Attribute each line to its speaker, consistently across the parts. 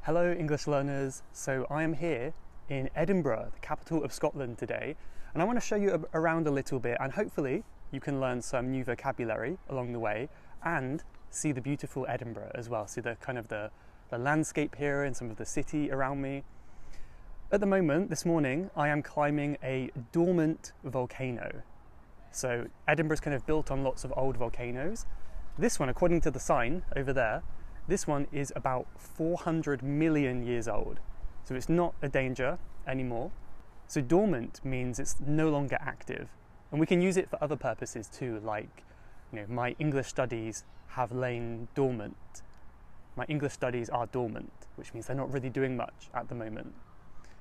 Speaker 1: Hello English learners, so I am here in Edinburgh, the capital of Scotland today, and I want to show you around a little bit, and hopefully you can learn some new vocabulary along the way and see the beautiful Edinburgh as well, see the landscape here and some of the city around me. At the moment, this morning, I am climbing a dormant volcano. So Edinburgh's kind of built on lots of old volcanoes. This one, according to the sign over there, this one is about 400 million years old. So it's not a danger anymore. So dormant means it's no longer active. And we can use it for other purposes too, like, my English studies have lain dormant. My English studies are dormant, which means they're not really doing much at the moment. And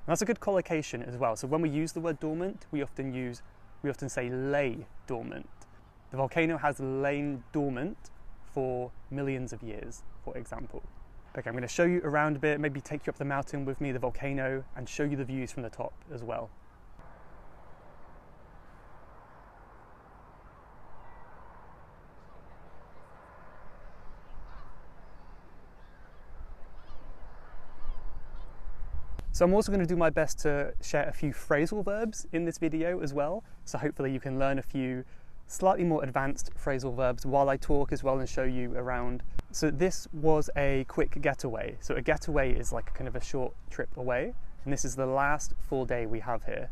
Speaker 1: that's a good collocation as well. So when we use the word dormant, we often say lay dormant. The volcano has lain dormant for millions of years, for example. Okay, I'm going to show you around a bit, maybe take you up the mountain with me, the volcano, and show you the views from the top as well. So I'm also going to do my best to share a few phrasal verbs in this video as well. So hopefully you can learn a few slightly more advanced phrasal verbs while I talk as well and show you around. So this was a quick getaway. So a getaway is like kind of a short trip away. And this is the last full day we have here.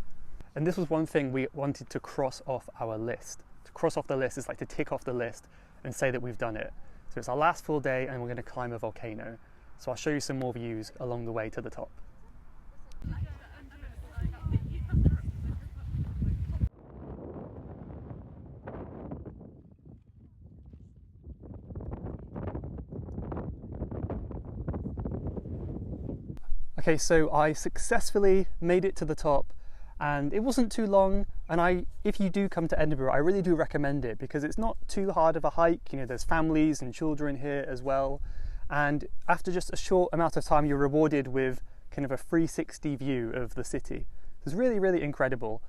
Speaker 1: And this was one thing we wanted to cross off our list. To cross off the list is like to tick off the list and say that we've done it. So it's our last full day and we're going to climb a volcano. So I'll show you some more views along the way to the top. Okay, so I successfully made it to the top and it wasn't too long, and if you do come to Edinburgh, I really do recommend it because it's not too hard of a hike. There's families and children here as well, and after just a short amount of time you're rewarded with kind of a 360 view of the city. It's really, really incredible.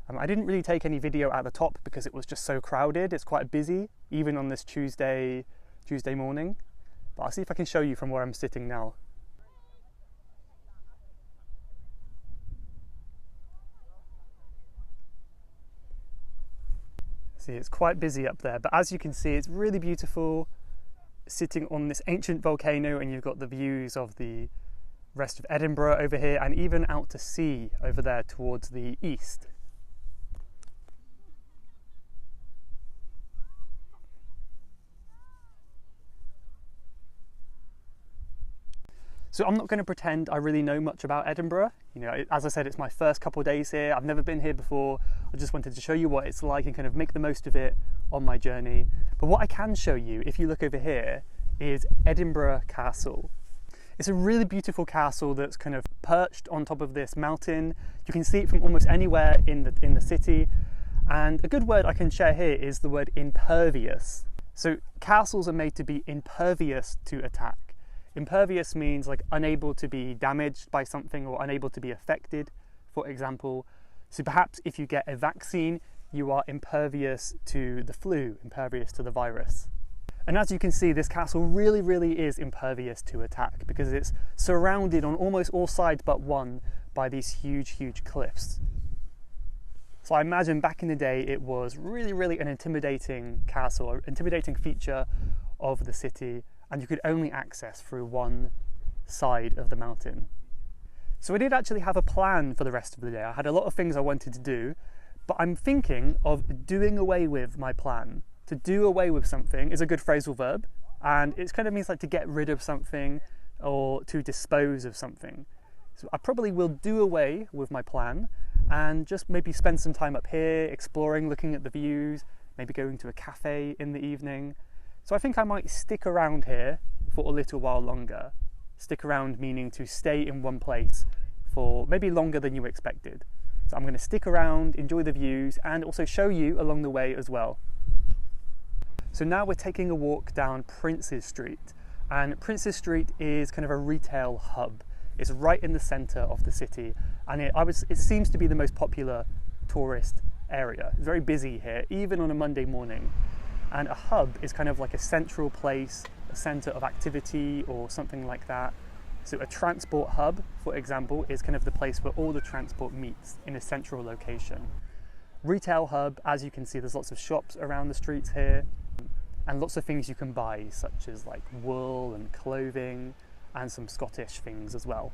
Speaker 1: I didn't really take any video at the top because it was just so crowded. It's quite busy, even on this Tuesday morning, but I'll see if I can show you from where I'm sitting now. See, it's quite busy up there, but as you can see, it's really beautiful sitting on this ancient volcano, and you've got the views of the rest of Edinburgh over here and even out to sea over there towards the east. So I'm not going to pretend I really know much about Edinburgh. As I said, it's my first couple of days here. I've never been here before. I just wanted to show you what it's like and kind of make the most of it on my journey. But what I can show you, if you look over here, is Edinburgh Castle. It's a really beautiful castle that's kind of perched on top of this mountain. You can see it from almost anywhere in the city. And a good word I can share here is the word impervious. So castles are made to be impervious to attack. Impervious means like unable to be damaged by something or unable to be affected, for example. So perhaps if you get a vaccine, you are impervious to the flu, impervious to the virus. And as you can see, this castle really, really is impervious to attack because it's surrounded on almost all sides but one by these huge, huge cliffs. So I imagine back in the day it was really, really an intimidating castle, an intimidating feature of the city, and you could only access through one side of the mountain. So I did actually have a plan for the rest of the day. I had a lot of things I wanted to do, but I'm thinking of doing away with my plan. To do away with something is a good phrasal verb, and it kind of means like to get rid of something or to dispose of something. So I probably will do away with my plan and just maybe spend some time up here exploring, looking at the views, maybe going to a cafe in the evening. So I think I might stick around here for a little while longer. Stick around meaning to stay in one place for maybe longer than you expected. So I'm going to stick around, enjoy the views, and also show you along the way as well. So now we're taking a walk down Princes Street, and Princes Street is kind of a retail hub. It's right in the centre of the city, and it seems to be the most popular tourist area. It's very busy here, even on a Monday morning. And a hub is kind of like a central place, a centre of activity or something like that. So a transport hub, for example, is kind of the place where all the transport meets in a central location. Retail hub, as you can see, there's lots of shops around the streets here and lots of things you can buy, such as like wool and clothing and some Scottish things as well.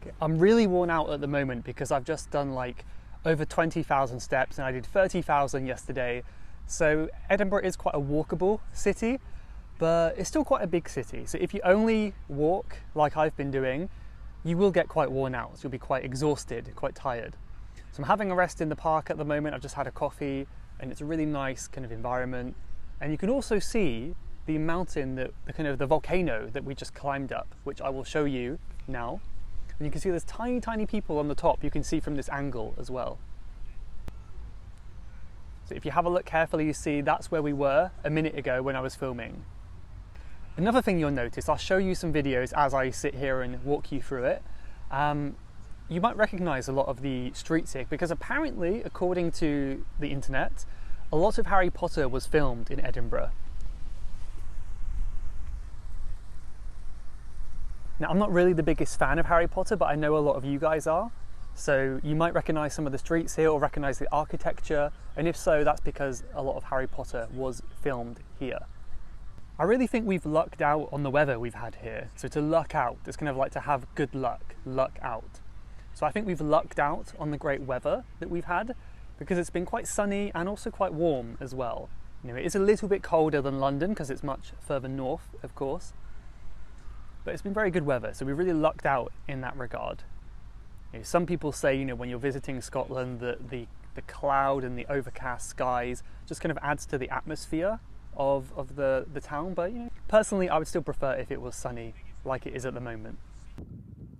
Speaker 1: Okay, I'm really worn out at the moment because I've just done like over 20,000 steps and I did 30,000 yesterday. So Edinburgh is quite a walkable city, but it's still quite a big city. So if you only walk like I've been doing, you will get quite worn out. So you'll be quite exhausted, quite tired. So I'm having a rest in the park at the moment. I've just had a coffee and it's a really nice kind of environment. And you can also see the mountain, the volcano that we just climbed up, which I will show you now. And you can see there's tiny, tiny people on the top. You can see from this angle as well. So if you have a look carefully, you see that's where we were a minute ago when I was filming. Another thing you'll notice, I'll show you some videos as I sit here and walk you through it. You might recognize a lot of the streets here because apparently, according to the internet, a lot of Harry Potter was filmed in Edinburgh. Now, I'm not really the biggest fan of Harry Potter, but I know a lot of you guys are. So you might recognize some of the streets here or recognize the architecture. And if so, that's because a lot of Harry Potter was filmed here. I really think we've lucked out on the weather we've had here. So to luck out is kind of like to have good luck, luck out. So I think we've lucked out on the great weather that we've had because it's been quite sunny and also quite warm as well. You know, it is a little bit colder than London because it's much further north, of course. But it's been very good weather, so we really lucked out in that regard. You know, some people say, you know, when you're visiting Scotland, that the cloud and the overcast skies just kind of adds to the atmosphere of the town. But you know, personally, I would still prefer if it was sunny like it is at the moment.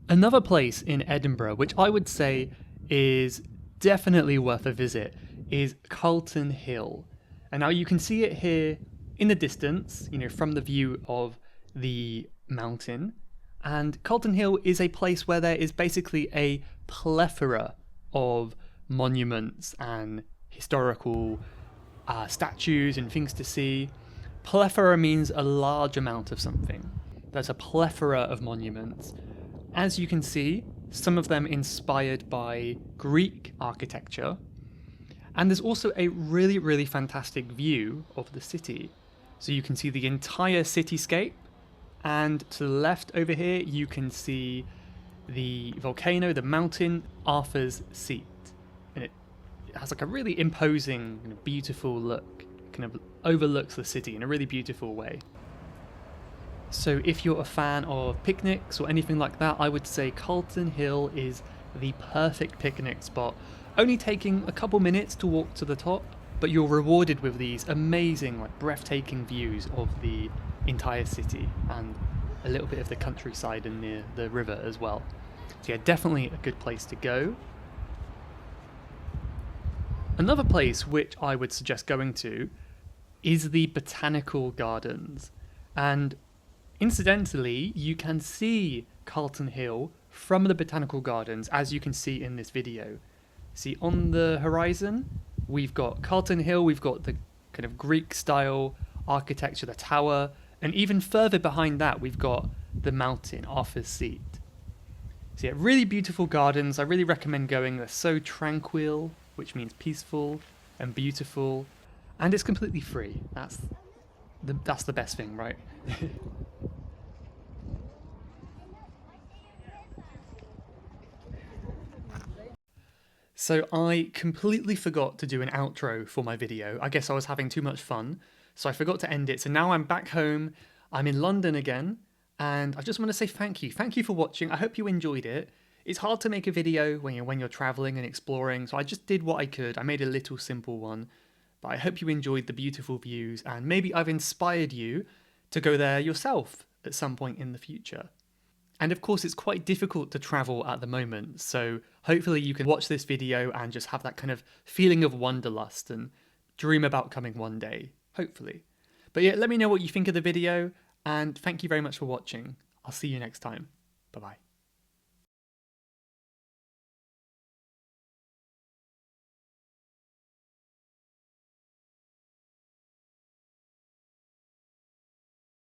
Speaker 1: Another place in Edinburgh, which I would say is definitely worth a visit, is Cardiff Hill. And now you can see it here in the distance, you know, from the view of the mountain. And Cardiff Hill is a place where there is basically a plethora of monuments and historical statues and things to see. Plethora means a large amount of something. There's a plethora of monuments. As you can see, some of them inspired by Greek architecture. And there's also a really, really fantastic view of the city. So you can see the entire cityscape. And to the left over here, you can see the volcano, the mountain, Arthur's Seat. And it has like a really imposing, beautiful look. It kind of overlooks the city in a really beautiful way. So if you're a fan of picnics or anything like that, I would say Cardiff Hill is the perfect picnic spot. Only taking a couple minutes to walk to the top, but you're rewarded with these amazing, like breathtaking views of the entire city and a little bit of the countryside and near the river as well. So yeah, definitely a good place to go. Another place which I would suggest going to is the Botanical Gardens. And incidentally, you can see Cardiff Hill from the Botanical Gardens, as you can see in this video. See, on the horizon, we've got Cardiff Hill, we've got the kind of Greek style architecture, the tower, and even further behind that, we've got the mountain, Arthur's Seat. So yeah, really beautiful gardens. I really recommend going. They're so tranquil, which means peaceful and beautiful, and it's completely free. That's the best thing, right? So I completely forgot to do an outro for my video. I guess I was having too much fun, so I forgot to end it. So now I'm back home, I'm in London again, and I just want to say thank you. Thank you for watching. I hope you enjoyed it. It's hard to make a video when you're traveling and exploring, so I just did what I could. I made a little simple one, but I hope you enjoyed the beautiful views, and maybe I've inspired you to go there yourself at some point in the future. And of course, it's quite difficult to travel at the moment, so hopefully you can watch this video and just have that kind of feeling of wanderlust and dream about coming one day, hopefully. But yeah, let me know what you think of the video, and thank you very much for watching. I'll see you next time. Bye-bye.